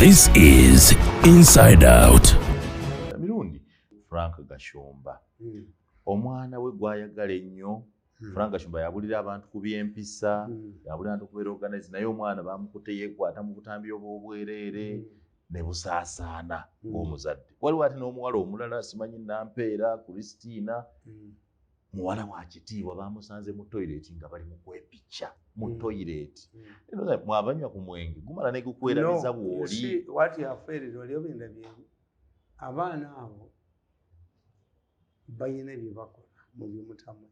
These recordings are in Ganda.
This is Inside Out. Mirundi, Frank Gashumba. Omwana we gwayagala ennyo. Frank Gashumba yabulira abantu ku by'empisa, yabulira abantu ku organize naye omwana bamukute yeekwata mu butambi obwobwerere ne busaasaana ng'omuzadde. Waliwo ate n'omuwala omulala simanyi Nampeera, Christina, muwala wa kitiibwa bamusanze mu toilet nga bali mu kwepicca mu toilet. Mwabanywa ku mwenge gumala ne gukwerabiza bw'oli. What you have failed oli obindabye abaana abo bayina bye bakola mu by'omutamu.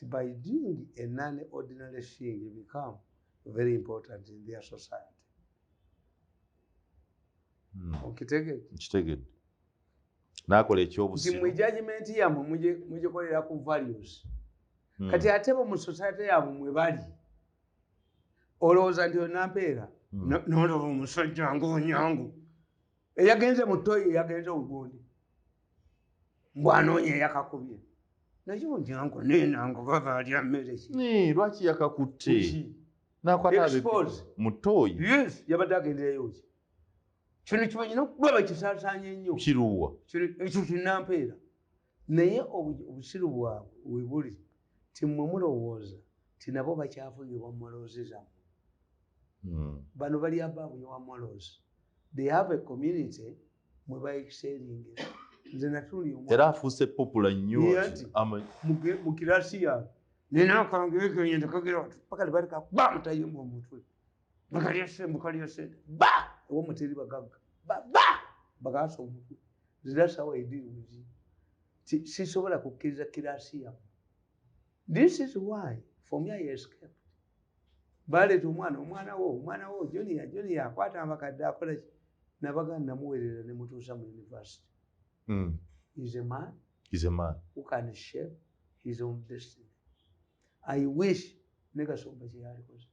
By doing a non-ordinary thing, you become very important in their society. Kitegedde. Nakola ekyobusiru. Mu judgment yamwe mugikolera ku values. Kati ate bo mu society yabwe mwe bali. Olowooza nti Nampeera n'olaba omusajja ng'onyangu. Eyagenze mu toyi yagenze obugundi. Mbwanoonya yakakubye. Nayo njangu nenango baba ali mmere ki. Lwaki yakakutte? Nakwata mutoyi. Yes, yabadde agendereyo ki. Kino kimanyi n'okugaba kisaasaanya ennyo. Kiruwa. Ekyo Nampeera. Naye obusiru bwabwe we buli timwe mulowooza ti nabo bakyafugibwa mu maloozi zammwe. Bano bali abaabu wa maloozi. They have a community mwe baexcellingira. Era afuuse popular nnyo mu kirasi yaabwe. Nina akangeekenya tekagira paka libaleka bamutayimba omutwe. Bakalya sente. Ew'omuteri bagagga. Bagaasa omutwe. That's how I deal with you. Sisobola kukkiriza kirasi yaabwe. This is why for me I escaped. Baleeta omwana wo Junior akwata amakadde akola ki. Nabaga namuweerera ne mutuusa mu university. He's a man. He's a man who can shape his own destiny. I wish ne Gashumba kye yalikoze.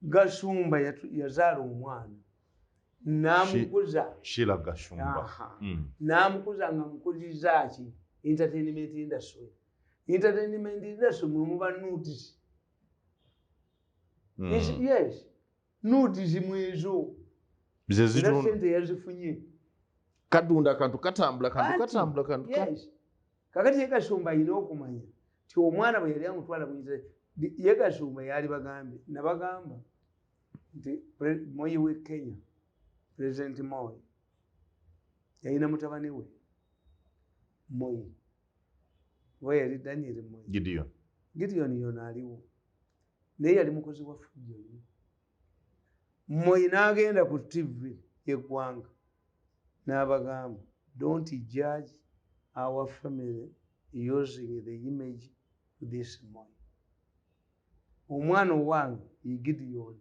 Gashumba yazaala omwana n'amukuza. Sheila Gashumba. N'amukuza nga mukuzizza ki? Entertainment industry. Entertainment industry mwe muba notice. Yes. Notice mwezo. Sente yazifunye. Kadunda kantu katambula. Yes. Kakati ye Gashumba alina okumanya ti omwana bwe yali amutwala muyinza ye Gashumba yali bagambe nabagamba nti Moi we Kenya, President Moi yalina mutabani we Moi we yali Daniel Moi. Gideon yona aliwo naye yali mukozi wa fujjo. Moi n'agenda ku TV y'eggwanga n'abagamba, don't judge our family using the image of this Moi. Omwana owange ye Gideon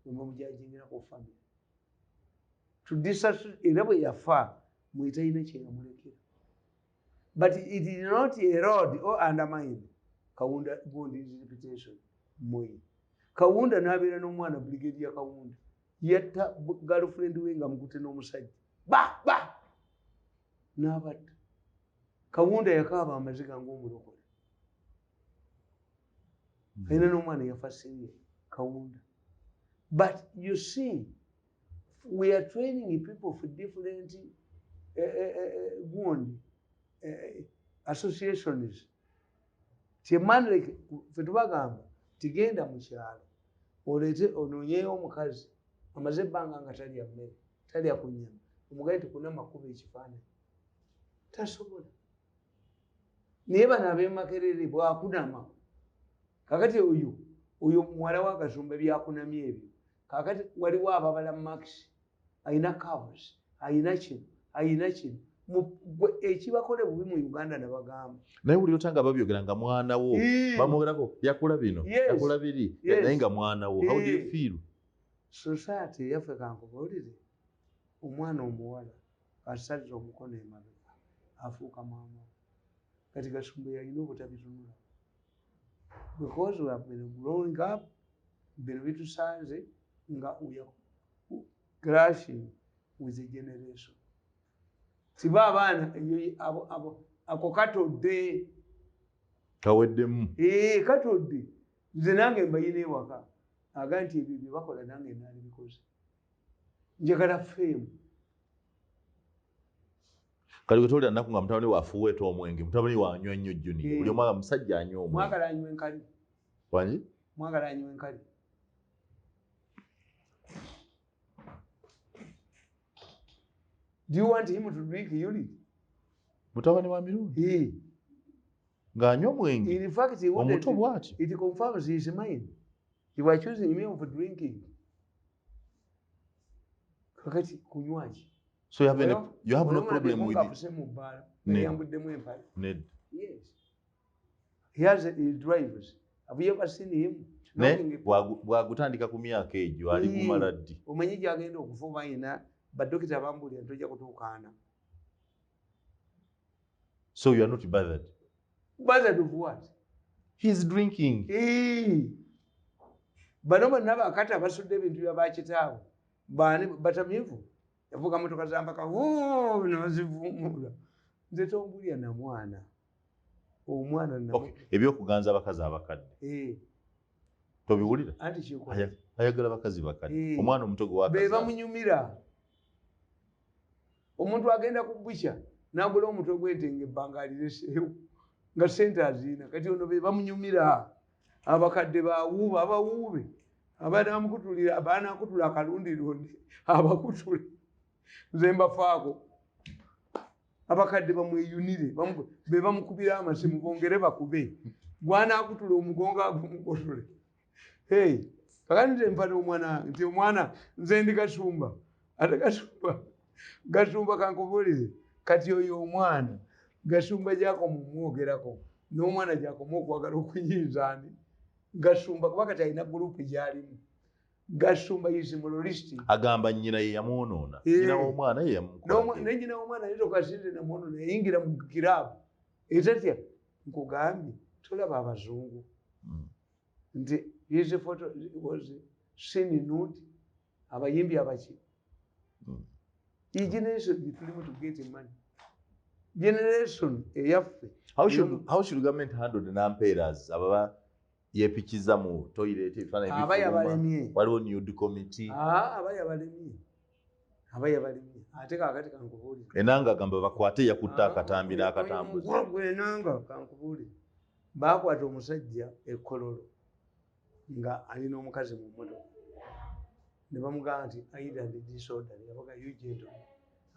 mumujajingira ku family. Era bwe yafa mwitalina kye yamulekera. But it did not erode or undermine Kaunda Gondi's reputation. Moi. Kaunda n'abeera n'omwana Brigadier Kaunda. Yatta girlfriend we nga mukute n'omusajja. N'abatta. Kaunda yakaaba amaziga ng'omulokole. Alina n'omwana yafa senior Kaunda. But you see, we are training people for different associations. Temanleke fetubagamba tigenda mu kyalo oleete onoonyeyo omukazi amaze ebbanga nga talya mmere talya ku nnyama omugaye tekuna makuba ekifaananyi tasobola. Naye bano ab'Emakerere bwakunama kakati oyo muwala wa Gashumba byakunamya ebyo kakati waliwo ababala max ayina covers ayina kino ekibakole bubi mu Uganda nabagamba. Naye buli otanga babyogera nga mwana wo bamwogerako yakola bino yakola biri naye nga mwana wo. How do you feel? Society yaffe kankubulire omwana omuwala asaliza omukono emabega afuuka maama. Kati Gashumba yalina obutabitunula because we have been growing up bino bitusanze nga clashing with the generation. Siba abaana ako katodde kaweddemu. Katodde nze nange mbayina ewaka aga nti ebyo bye bakola nange naali bikoze. njagala fame. Kali wetolya nnaku nga mutabani waafuweeta omwenge mutabani wanywa nnyo Junior buli omwaka musajja anywa omwenge. Mwagala anywa enkali. Wangi? Mwagala anywa enkali. Do you want him to drink urine? Mutabani wa Mirundi ng'anywa omwenge. In fact, omuto bw'atyo. it confirms his mind. You were choosing him for drinking. Kakati kunywaji. So you have no problem with it? Ned. Yes. He has he drives. Have you ever seen him? Bwagutandika ku myaka egyo ali kumala ddi. Omanyi gyagenda okufuba ina badokita bambulira ntojja kutuukaana. So you are not bothered? Bothered of what? He is drinking. Bano bonna bakata basudde ebintu bya bakitaabwe. Bani batamivu. Yavuga motoka zambaka nozivumula. Nze tombulya na mwana. Omwana na ebyokuganza abakazi abakadde. Tobiwulira? Anti kiko. Ayagala abakazi bakadde. Omwana omuto gwe wakaza. Be bamunyumira. Omuntu agenda ku butcher n'agula omutwe gw'entenge ebbanga alireseewo nga ssente azina kati ono be bamunyumira. Abakadde bawuuba abawuube abanamukutulira abanakutula akalundi lundi abakutule nze mbafaako abakadde bamweyunire be bamukubira amasimu bongere bakube gwanakutula omugongo agumukutule. Kakati nze mpata omwana nti omwana nze ndi Gashumba ate Gashumba kankubuulire kati oyo omwana Gashumba gy'akoma omwogerako n'omwana gy'akoma okwagala okunyinzaani Gashumba kuba kati alina gurupu gy'alimu. Gashumba yizimulolisti. Agamba nnyina ye yamwonoona. Nnyina w'omwana ye yamukwata. Ne nnyina w'omwana ye tokasinde namwonoona yayingira mu kiraabu. Etatya nkugambye tolaba abazungu. Nti his photo was seen nude abayimbi abaki. Iyi generation gitulimu to get money. Generation eyaffe. How should government handle the Nampeeras? Ababa yepikiza mu toilet abayabalemye waliwo nude committee abayabalemye ate kakati kankubuulire enanga agamba bakwate yakutta akatambi n'akatambuza enanga kankubuulire bakwata omusajja ekkololo nga alina omukazi mu mmotoka ne bamugamba nti Aida ndi disorder yabaga you gentle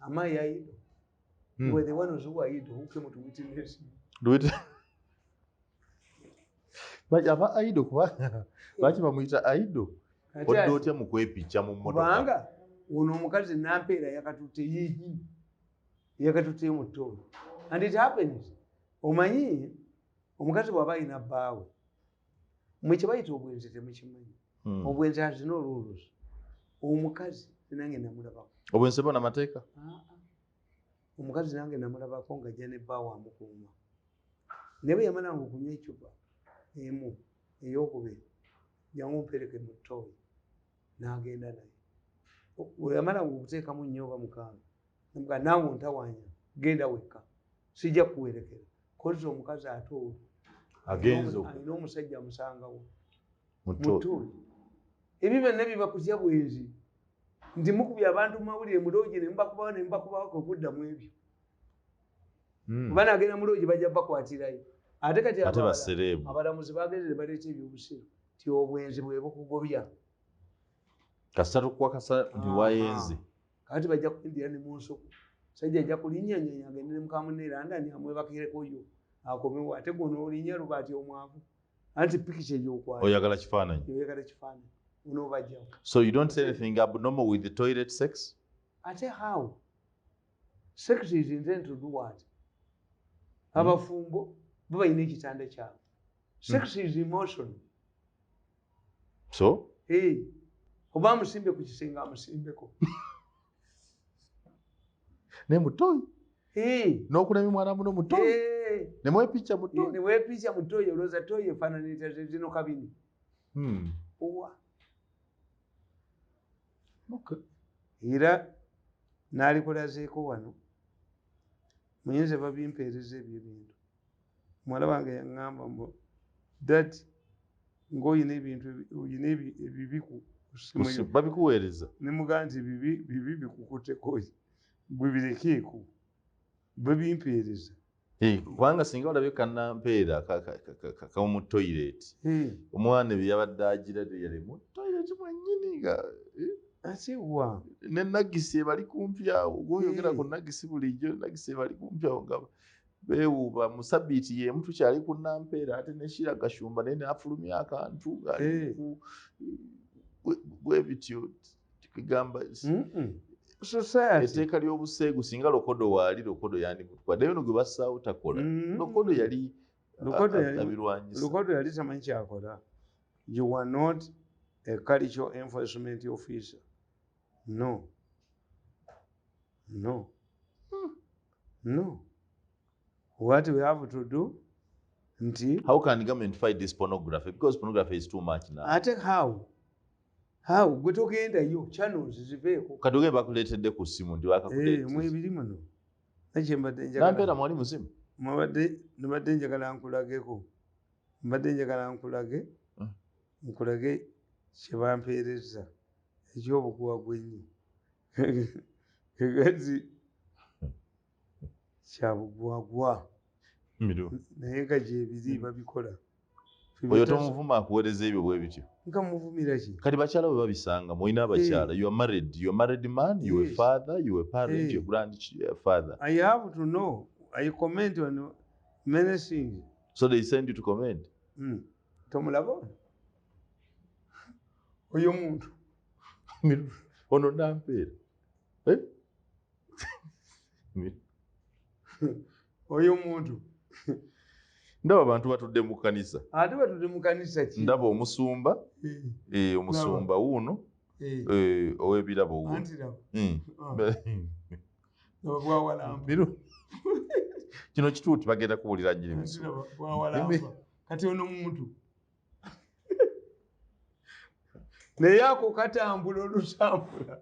am I Aida you were the one who Aida who came to witness do it. Aba Aido kubanga baki bamuyita Aido odde otya mu kwepicha mu mmotoka kubanga ono omukazi Nampeera yakatutte mu ttooyi and it happens omanyi omukazi bw'aba alina bbaawe mwe kye bayita obwenzi temukimanyi obwenzi azina olwolusi omukazi nange namulabako obwenzi bona amateeka omukazi nange namulabako ng'ajja ne bbaawe amukuuma ne bwe yamalanga okunywa ecupa emu eyokubiri jangu mpereke mu ttooyi n'agenda naye weyamala okuteekamu nnyo oba mukaaga namugaa naawe ontawanya genda wekka sijja kuwerekera koza omukazi ate olwo alina omusajja amusangawo mu ttooyi ebyo byonna biba kutya bwenzi nti mukubye abantu mu mawulire mu loogi ne mubakubawo ne mubakubawako okuddamu ebyo kuba nagenda mu loogi bajja bakwatirayo ate kati abalamuzi bagenze baleeta ebyobusiru ti obwenzi bwe bukugobya kasatu kwakasa ntiwayenze kati bajja kwindira ne mu nsuku sajja ajja kulinnyanyanya agende ne mukamuneera ndani amwebakirekoyo akomewo ate gono olinnya lubaati omwavu anti pikicha egyokwata oyagala kifaananyi unobajjawo. So you don't say anything abnormal with the toilet sex? Ate how? Sex is intended to do what? Abafumbo baba ine kitanda kyabo. Sex is emotion. So? Oba musimbe ku kisenga amusimbeko. Ne mutoyi? N'okulamya mwana muno mutoyi? Ne mwepicha mutoyi? Ne mwepicha mutoyi olowooza toyi efaananira zino kabini. Owa. Okay. Era naalikolazeeko wano muyinza babimpeereza ebyo bintu muwala wange yaŋŋamba mbu that ng'oyina ebintu oyina ebibiku babikuweereza ne mugamba nti bibi bikukuteko gwe birekeeko bwe bimpeereza kubanga singa olabye Nampeera kamu toilet omwana bye yabadde agira yali mu toilet mwennyini nga asiwa ne Nagisi bali kumpi awo gwoyogera ku Nagisi bulijjo Nagisi bali kumpi awo nga beewuuba mu sabbiiti y'emu tukyali ku Nampeera ate ne Sheila Gashumba naye n'afulumya akantu bwe bityo kigamba etteeka ly'obuseegu singa Lokodo waali Lokodo yandimutwadde naye ono gwe bassaawo takola Lokodo yali abirwanyisa. Lokodo yali tamanyi kyakola. You were not a cultural enforcement officer. No. What we have to do how can the government fight this pornography? Because pornography is too much now. Ate how gwe togendayo channels ziveeko katuge bakuleetedde ku ssimu ndi wakakuleetedde mwebiri muno nakye mbadde Nampeera mwali musimu mbadde njagala nkulage kye bampeereza ekyobukuwa gwennyo egazi kyabugwagwa naye nga gyebiri babikola oyo tomuvuma akuweereza ebyo bwe bityo nga muvumira ki kati bakyala bwe babisanga mwolina abakyala you are married man you are father you are parent you are grandfather. I have to know. I comment on many things. So they send you to comment. Tomulaba oyo muntu ono Nampeera oyo muntu ndaba abantu batudde mu kanisa ate batudde mu kanisa ki ndaba omusumba omusumba wuuno ow'ebirabo wuuno kino kituuti bagenda kuwulira nnyini kati ono muntu naye ako katambula olusambula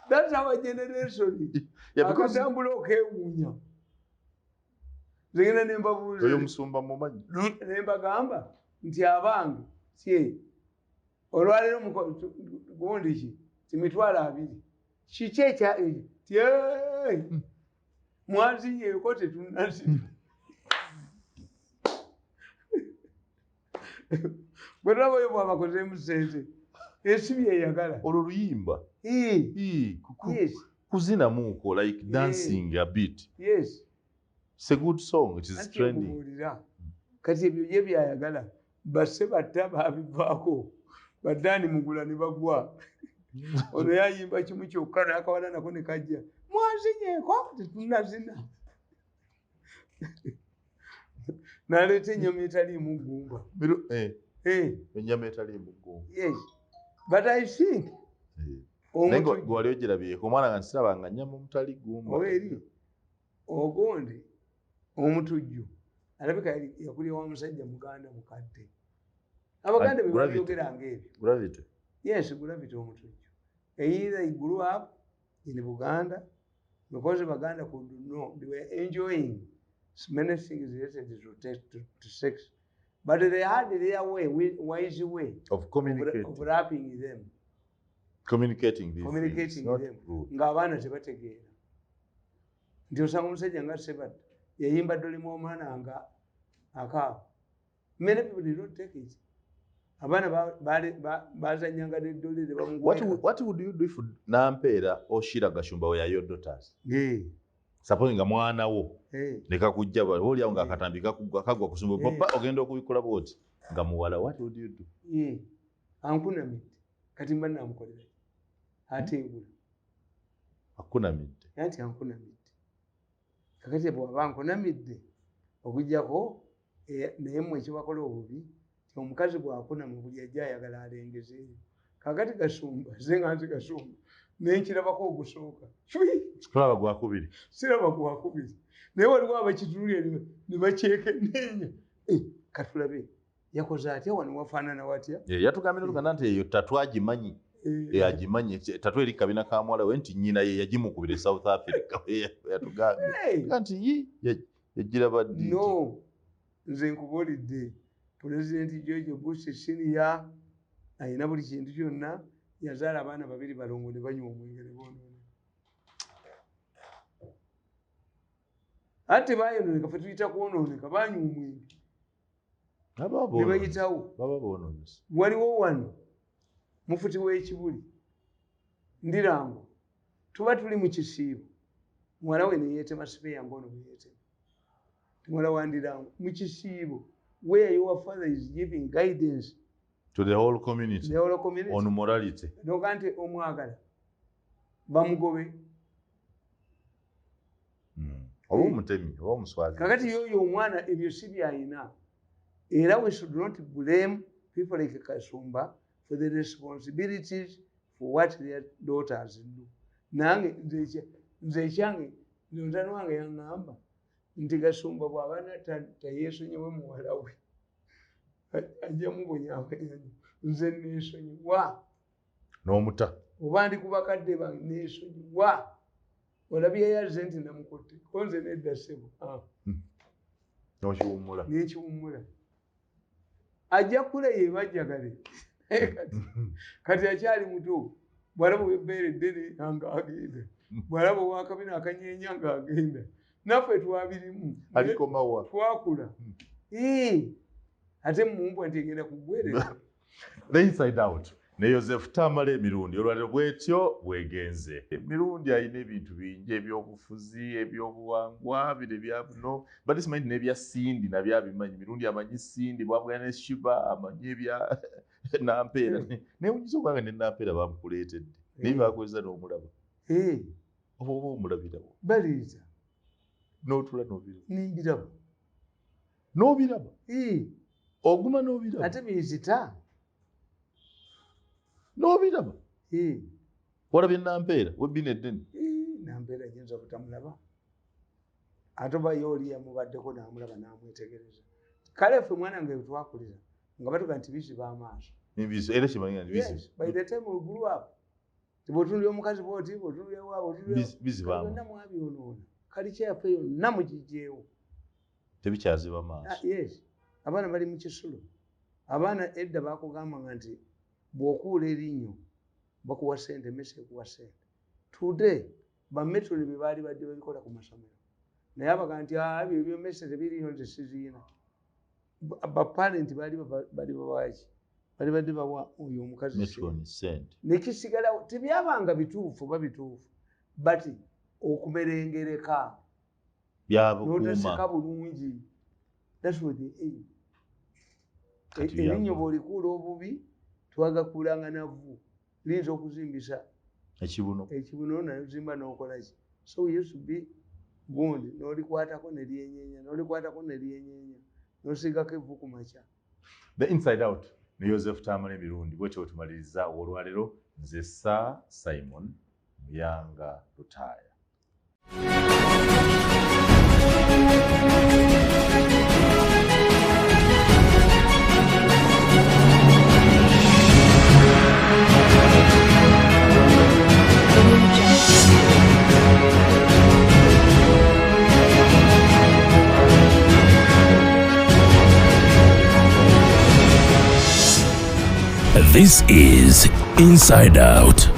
that's our generation akatambula okewuunya zegenda nembabuuza oyo musumba mumanyi nembagamba nti abange sie olwaleero gundi ki timitwalo 2 kiki ekya mwazinyeeko tetunazina bwe tulaba oyo bwabakozeemu sente esibi eyagala olwo luyimba kuzinamuuko like dancing a bit. Yes. It's a good song. It is trending. Kati ebyo bye byayagala basse batta babivaako baddaani mugula ne bagwa ono yayimba kimu kyokka n'akawala nako ne kajja mwazinyeeko tetunazina n'aleeta ennyama etaliimu ggumba ennyama etaliimu ggumba. Yes. But I think gwali ogirabyeko omwana nga nsirabanga nnyama omutali ggumba eri ogundi omutujju alabika yakulira wa musajja muganda mukadde abaganda be babyogeranga ebyo. Gravity. Yes, Gravity omutujju. Either he grew up in Buganda because Baganda could know they were enjoying many things related to sex, but they had their wise way of communicating. Of wrapping them. Communicating these things. Ng'abaana tebategeera nti osanga omusajja nga Sebatta yayimba ddolimu omwana nga akaaba. Many people did not take it. Abaana bazanyanga n'eddoli ne bamugwera. What would you do if Nampeera or Sheila Gashumba were your daughters? Suppose nga mwana wo ne kakujja oli awo ng'akatambi kagwa kusumba papa ogenda okubikola bwoti nga muwala, what would you do? Ankunamidde kati mba namukolera ateebula akunamidde anti ankunamidde kakati bw'aba ankunamidde okuggyako naye mmwe ekibakola obubi ti omukazi bw'akunama buli ajja ayagala alengezeeyo. Kakati Gashumba ze nga nzi Gashumba naye nkirabako ogusooka tulaba gwakubiri siraba gwakubiri naye waliwo abakituulira ne bakyekenneenya katulabe yakoze atya wano wafaanana watya. Yatugambira tuganda nti eyo tatu agimanyi agimanyi tatu eri kabina ka mwala we nti nnyina ye yagimukubira South Africa yatugambira nti yagira baddi. No, nze nkubuulidde Pulezidenti George Bush Senior ayina buli kintu kyonna yazaala abaana 2 balongo ne banywa omwenge ne bonoona. Ate bayonooneka, fe tuyita kwonooneka, banywa omwenge ne bayitawo. Waliwo wano mufuti w'ekibuli Ndirango, tuba tuli mu kisiibo, muwala we ne yeetema sipeya ngono bwe yeetema. Muwala wa Ndirango mu kisiibo, where your father is giving guidance to the whole community, on morality. Nogante omwagala bamugobe. Oba omutemi oba omuswazi. Kakati yoyo omwana ebyo si byayina. Era we should not blame people like Gashumba for the responsibilities for what their daughters do. Nange nze kyange nzano wange yaŋŋamba nti Gashumba bw'aba tayeesonyiwe muwala we ajja mubonyabonyanyo. Nze neesonyiwa n'omuta oba ndi ku bakadde bange neesonyiwa. Olabye yazze nti namukotte ko nze nedda ssebo n'okiwummula n'ekiwummula ajja kule yeebajjagale kati akyali muto. Bw'alaba ow'ebbeere eddene nga agenda, bw'alaba ow'akabina akanyeenya nga agenda. Naffe twabirimu alikomawa twakula. Ate mumbwa nti egenda kuggwereza. The inside out ne Joseph Tamale Mirundi olwaliro bwetyo bwegenze. Mirundi ayina ebintu bingi ebyobufuzi ebyobuwangwa bire bya buno but simanyi n'ebya Sindi nabyo abimanyi. Mirundi amanyi Sindi bwabugana ne Shiba amanyi ebya Nampeera. Neewunyisa okubanga ne Nampeera bamukuleetedde naye bakozesa n'omulaba oba omulabirawo baliiza n'otula n'obiraba nimbiraba n'obiraba oguma n'obiraba ate bizita n'obiraba walabye Nampeera webbina eddene. Nampeera ayinza obutamulaba ate oba ye oli yamubaddeko n'amulaba n'amwetegereza. Kale ffe mwana nga twakulira nga batuga nti biziba amaaso. Era kimanyi nti biziba. By the time we grew up tibotunulya omukazi bwoti botunulya waawo biziba byonna mwabyonoona. Kali kyaffe yonna mugijjeewo tebikyaziba maaso. Yes, abaana bali mu kisulo. Abaana edda bakugambanga nti bw'okuula erinnyo bakuwa ssente, emmese ekuwa ssente. Today bametro bye baali badde babikola ku masomero naye abaga nti ebyo emmese tebiriyo nze siziina. Baparenti baali babaki bali badde bawa oyo omukazi ssente nekisigalawo tebyabanga bituufu babituufu but okumerengereka n'otaseka bulungi. That's what they aim. Erinnyo bw'olikuula obubi twagakuulanga navvu liyinza okuzimbisa ekibuno nazimba n'okolaki. So we used to be gundi n'olikwatako ne lyenyeenya n'olikwatako ne lyenyeenya n'osigako evvu ku makya. The inside out ne Joseph Tamale Mirundi bwetyo tumaliriza olwaliro. Nze Sir Simon Muyanga Lutaya. This is Inside Out.